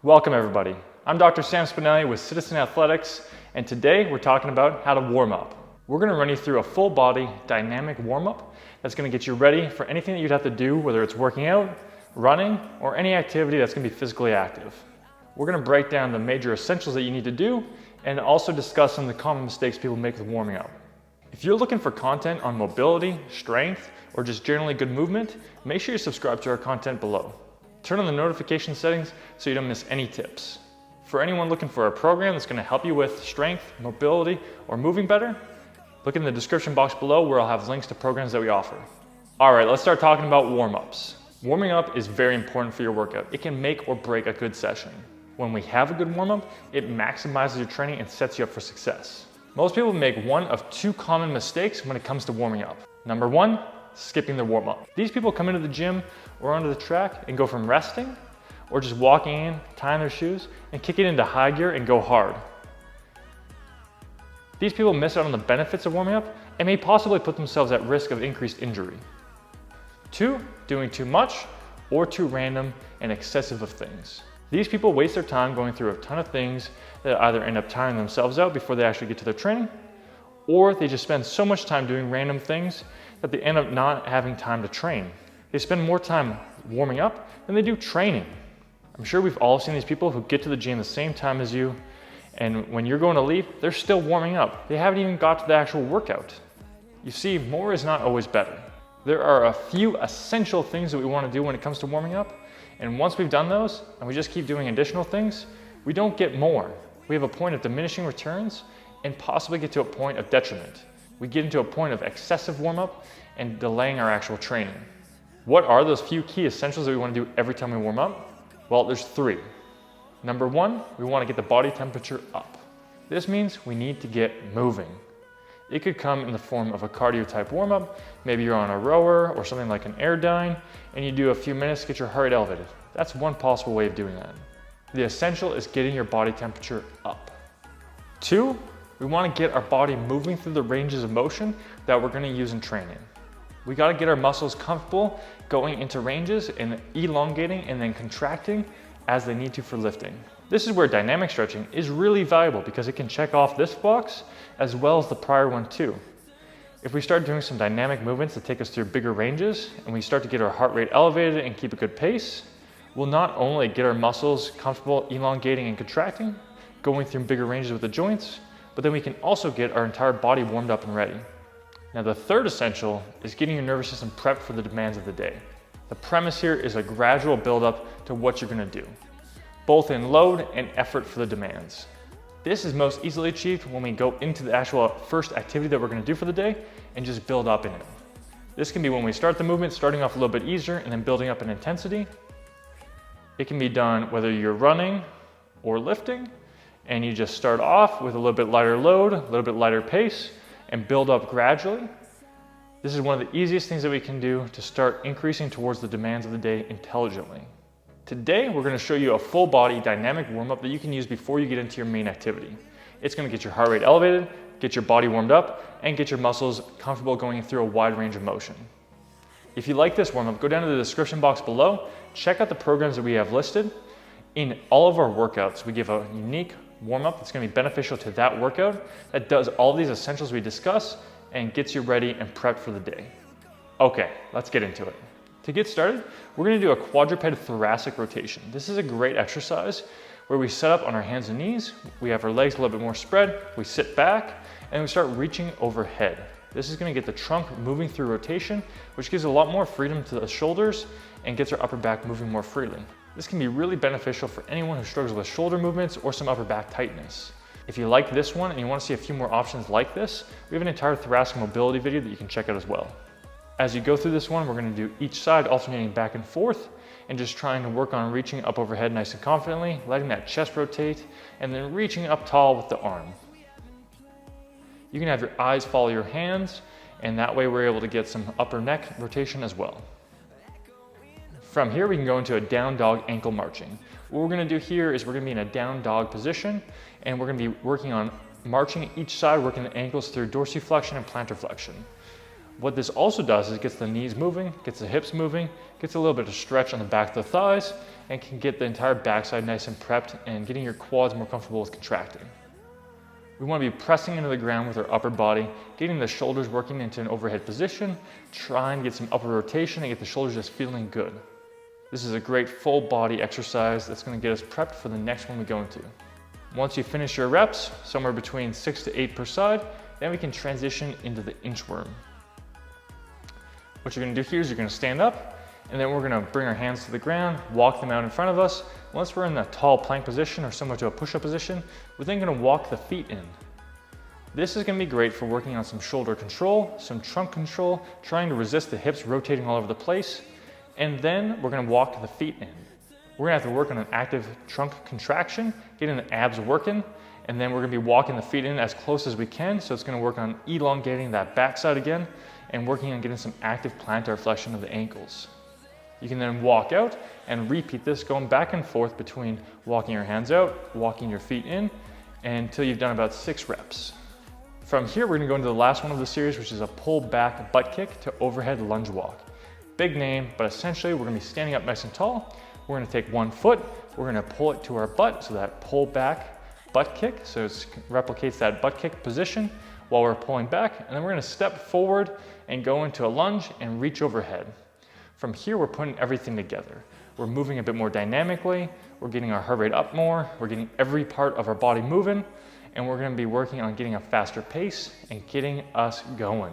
Welcome everybody. I'm Dr. Sam Spinelli with Citizen Athletics, and today we're talking about how to warm up. We're going to run you through a full body dynamic warm up that's going to get you ready for anything that you'd have to do, whether it's working out, running, or any activity that's going to be physically active. We're going to break down the major essentials that you need to do and also discuss some of the common mistakes people make with warming up. If you're looking for content on mobility, strength, or just generally good movement, make sure you subscribe to our content below. Turn on the notification settings so you don't miss any tips. For anyone looking for a program that's going to help you with strength, mobility, or moving better, look in the description box below where I'll have links to programs that we offer. All right, let's start talking about warm-ups. Warming up is very important for your workout. It can make or break a good session. When we have a good warm-up, it maximizes your training and sets you up for success. Most people make one of two common mistakes when it comes to warming up. Number one, skipping the warm-up. These people come into the gym or onto the track and go from resting or just walking in, tying their shoes, and kick it into high gear and go hard. These people miss out on the benefits of warming up and may possibly put themselves at risk of increased injury. Two, doing too much or too random and excessive of things. These people waste their time going through a ton of things that either end up tiring themselves out before they actually get to their training, or they just spend so much time doing random things that they end up not having time to train. They spend more time warming up than they do training. I'm sure we've all seen these people who get to the gym the same time as you, and when you're going to leave, they're still warming up. They haven't even got to the actual workout. You see, more is not always better. There are a few essential things that we want to do when it comes to warming up, and once we've done those, and we just keep doing additional things, we don't get more. We have a point of diminishing returns and possibly get to a point of detriment. We get into a point of excessive warm-up and delaying our actual training. What are those few key essentials that we want to do every time we warm up? Well, there's three. Number one, we want to get the body temperature up. This means we need to get moving. It could come in the form of a cardio type warm-up. Maybe you're on a rower or something like an airdyne and you do a few minutes to get your heart rate elevated. That's one possible way of doing that. The essential is getting your body temperature up. Two, we want to get our body moving through the ranges of motion that we're going to use in training. We got to get our muscles comfortable going into ranges and elongating and then contracting as they need to for lifting. This is where dynamic stretching is really valuable because it can check off this box as well as the prior one too. If we start doing some dynamic movements that take us through bigger ranges and we start to get our heart rate elevated and keep a good pace, we'll not only get our muscles comfortable elongating and contracting, going through bigger ranges with the joints, but then we can also get our entire body warmed up and ready. Now the third essential is getting your nervous system prepped for the demands of the day. The premise here is a gradual buildup to what you're going to do, both in load and effort for the demands. This is most easily achieved when we go into the actual first activity that we're going to do for the day and just build up in it. This can be when we start the movement, starting off a little bit easier and then building up in intensity. It can be done whether you're running or lifting and you just start off with a little bit lighter load, a little bit lighter pace, and build up gradually. This is one of the easiest things that we can do to start increasing towards the demands of the day intelligently. Today, we're going to show you a full body dynamic warm-up that you can use before you get into your main activity. It's going to get your heart rate elevated, get your body warmed up, and get your muscles comfortable going through a wide range of motion. If you like this warm-up, go down to the description box below, check out the programs that we have listed. In all of our workouts, we give a unique warm-up that's going to be beneficial to that workout that does all these essentials we discuss and gets you ready and prepped for the day. Okay, let's get into it. To get started, we're going to do a quadruped thoracic rotation. This is a great exercise where we set up on our hands and knees, we have our legs a little bit more spread, we sit back, and we start reaching overhead. This is going to get the trunk moving through rotation, which gives a lot more freedom to the shoulders and gets our upper back moving more freely. This can be really beneficial for anyone who struggles with shoulder movements or some upper back tightness. If you like this one and you want to see a few more options like this, we have an entire thoracic mobility video that you can check out as well. As you go through this one, we're going to do each side alternating back and forth and just trying to work on reaching up overhead nice and confidently, letting that chest rotate, and then reaching up tall with the arm. You can have your eyes follow your hands, and that way we're able to get some upper neck rotation as well. From here, we can go into a down dog ankle marching. What we're going to do here is we're going to be in a down dog position, and we're going to be working on marching each side, working the ankles through dorsiflexion and plantar flexion. What this also does is it gets the knees moving, gets the hips moving, gets a little bit of stretch on the back of the thighs, and can get the entire backside nice and prepped and getting your quads more comfortable with contracting. We want to be pressing into the ground with our upper body, getting the shoulders working into an overhead position, trying to get some upper rotation and get the shoulders just feeling good. This is a great full body exercise that's going to get us prepped for the next one we go into. Once you finish your reps, somewhere between 6 to 8 per side, then we can transition into the inchworm. What you're going to do here is you're going to stand up, and then we're going to bring our hands to the ground, walk them out in front of us. Once we're in the tall plank position or similar to a push-up position, we're then going to walk the feet in. This is going to be great for working on some shoulder control, some trunk control, trying to resist the hips rotating all over the place, and then we're going to walk the feet in. We're going to have to work on an active trunk contraction, getting the abs working, and then we're going to be walking the feet in as close as we can, so it's going to work on elongating that backside again and working on getting some active plantar flexion of the ankles. You can then walk out and repeat this, going back and forth between walking your hands out, walking your feet in, until you've done about 6 reps. From here, we're going to go into the last one of the series, which is a pull back butt kick to overhead lunge walk. Big name, but essentially we're going to be standing up nice and tall. We're going to take one foot, we're going to pull it to our butt, so that pull back butt kick, so it replicates that butt kick position while we're pulling back, and then we're going to step forward and go into a lunge and reach overhead. From here, we're putting everything together. We're moving a bit more dynamically, we're getting our heart rate up more, we're getting every part of our body moving, and we're going to be working on getting a faster pace and getting us going.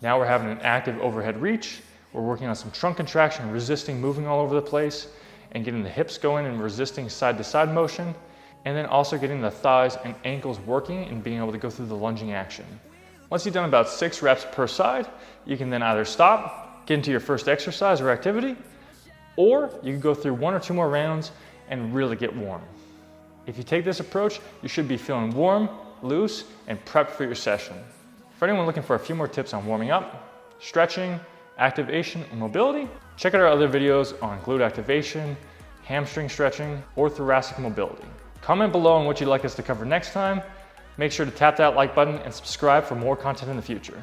Now we're having an active overhead reach. We're working on some trunk contraction, resisting moving all over the place, and getting the hips going and resisting side to side motion, and then also getting the thighs and ankles working and being able to go through the lunging action. Once you've done about 6 reps per side, you can then either stop, get into your first exercise or activity, or you can go through 1 or 2 more rounds and really get warm. If you take this approach, you should be feeling warm, loose, and prepped for your session. For anyone looking for a few more tips on warming up, stretching, activation, and mobility, check out our other videos on glute activation, hamstring stretching, or thoracic mobility. Comment below on what you'd like us to cover next time. Make sure to tap that like button and subscribe for more content in the future.